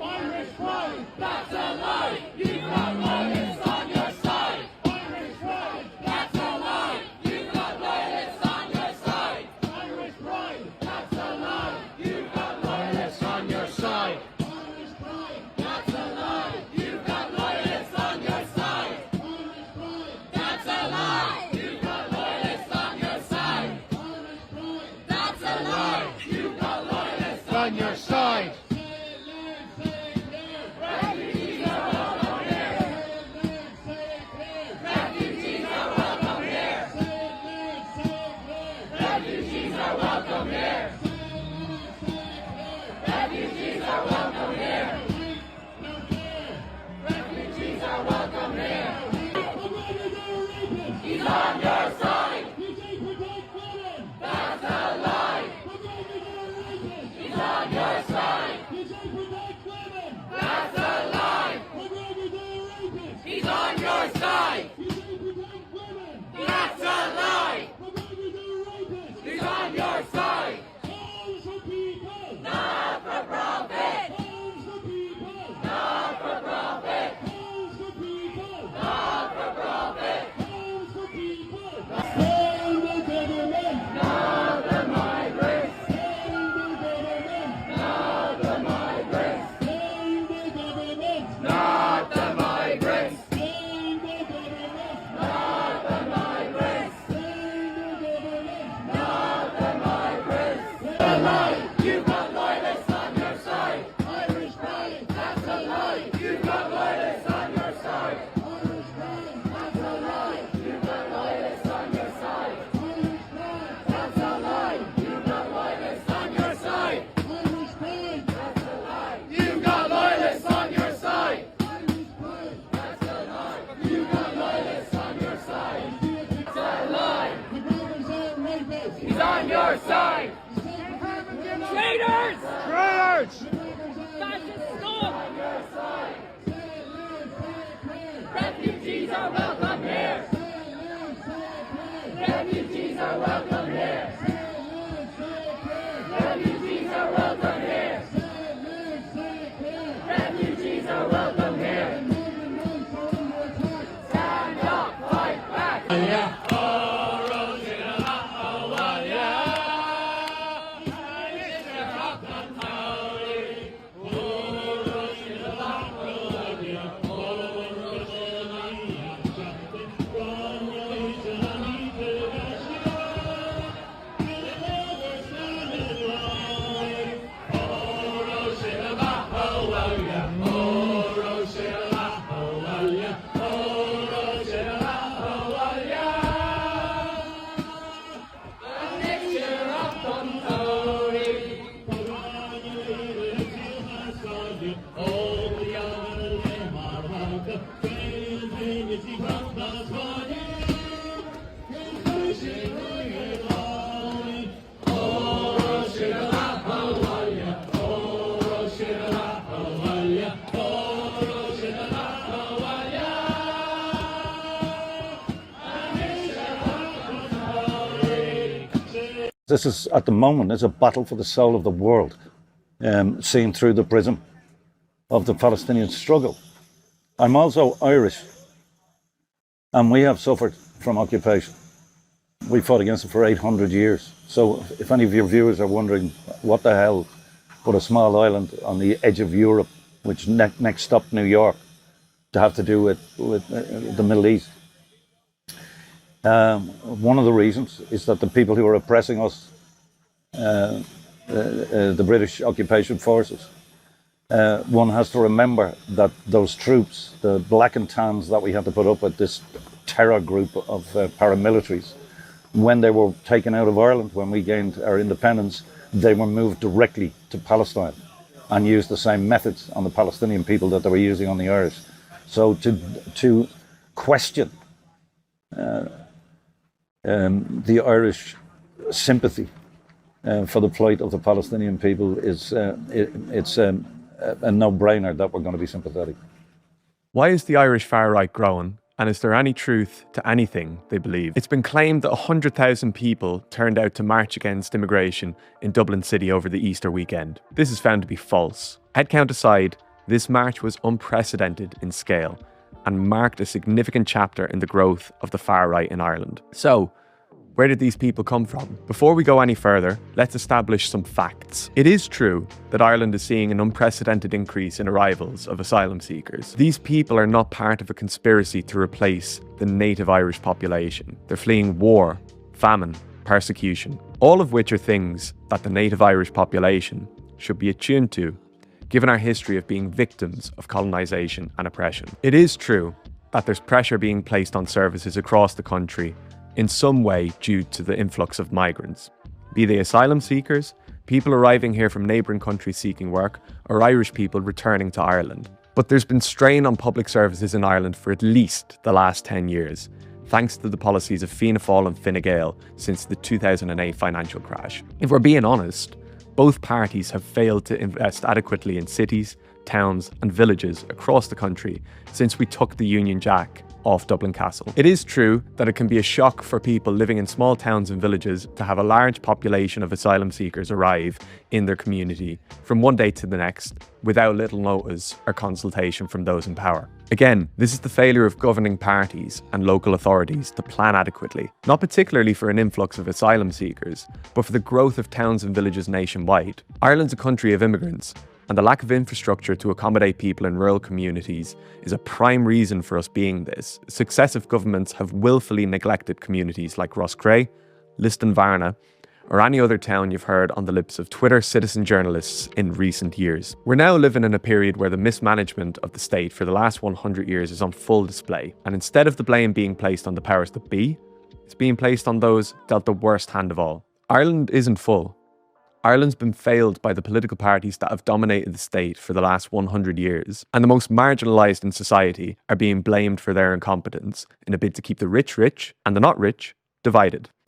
Irish pride, that's a lie. You've got loyalists on your side. Irish pride, that's a lie. You've got loyalists on your side. Irish pride, that's a lie. You've got loyalists on your side. Irish pride, that's a lie. You've got loyalists on your side. Irish pride, that's a lie. You've got loyalists on your side. Irish pride, that's a lie. You've got loyalists on your side. He's on your side. That's a lie. He's on your side. That's a lie. He's on your side. That's a lie. He's on your side. Not for profit. Not for profit. Not for profit. Not the migrants. Not the migrants. Not the migrants. Not the migrants. Not the migrants. A lie. You've got loyalists on your side. Irish pride. That's a lie. You've got loyalists on your side. Irish pride. That's a lie. You've got loyalists on your side. Irish pride. That's a lie. You've got loyalists on your side. Irish pride. That's a lie. You've got loyalists on your side. Irish pride. That's a lie. You've got loyalists on your side. It's a lie. He's on your side. Traitors! Traitors! Fascist scum! Refugees are welcome here! Refugees are welcome here! Refugees are welcome here! Refugees are welcome here! Stand up, fight back! Yeah. This is, at the moment, is a battle for the soul of the world, seen through the prism of the Palestinian struggle. I'm also Irish, and we have suffered from occupation. We fought against it for 800 years. So if any of your viewers are wondering what the hell would a small island on the edge of Europe, which next stop New York, to have to do with the Middle East, one of the reasons is that the people who are oppressing us, the British occupation forces, one has to remember that those troops, the black and tans that we had to put up with, this terror group of paramilitaries, when they were taken out of Ireland, when we gained our independence, they were moved directly to Palestine and used the same methods on the Palestinian people that they were using on the Irish. So to question the Irish sympathy for the plight of the Palestinian people is it's a no-brainer that we're going to be sympathetic. Why is the Irish far-right growing? And is there any truth to anything they believe? It's been claimed that 100,000 people turned out to march against immigration in Dublin City over the Easter weekend. This is found to be false. Headcount aside, This march was unprecedented in scale and marked a significant chapter in the growth of the far right in Ireland. So, where did these people come from? Before we go any further, let's establish some facts. It is true that Ireland is seeing an unprecedented increase in arrivals of asylum seekers. These people are not part of a conspiracy to replace the native Irish population. They're fleeing war, famine, persecution, all of which are things that the native Irish population should be attuned to, given our history of being victims of colonisation and oppression. It is true that there's pressure being placed on services across the country in some way due to the influx of migrants, be they asylum seekers, people arriving here from neighbouring countries seeking work, or Irish people returning to Ireland. But there's been strain on public services in Ireland for at least the last 10 years, thanks to the policies of Fianna Fáil and Fine Gael since the 2008 financial crash. If we're being honest, both parties have failed to invest adequately in cities, towns and villages across the country since we took the Union Jack off Dublin Castle. It is true that it can be a shock for people living in small towns and villages to have a large population of asylum seekers arrive in their community from one day to the next without little notice or consultation from those in power. Again, this is the failure of governing parties and local authorities to plan adequately, not particularly for an influx of asylum seekers, but for the growth of towns and villages nationwide. Ireland's a country of immigrants, and the lack of infrastructure to accommodate people in rural communities is a prime reason for us being this. Successive governments have willfully neglected communities like Roscrea, Liston Varna, or any other town you've heard on the lips of Twitter citizen journalists in recent years. We're now living in a period where the mismanagement of the state for the last 100 years is on full display, and instead of the blame being placed on the powers that be, it's being placed on those dealt the worst hand of all. Ireland isn't full. Ireland's been failed by the political parties that have dominated the state for the last 100 years, and the most marginalised in society are being blamed for their incompetence in a bid to keep the rich rich and the not rich divided.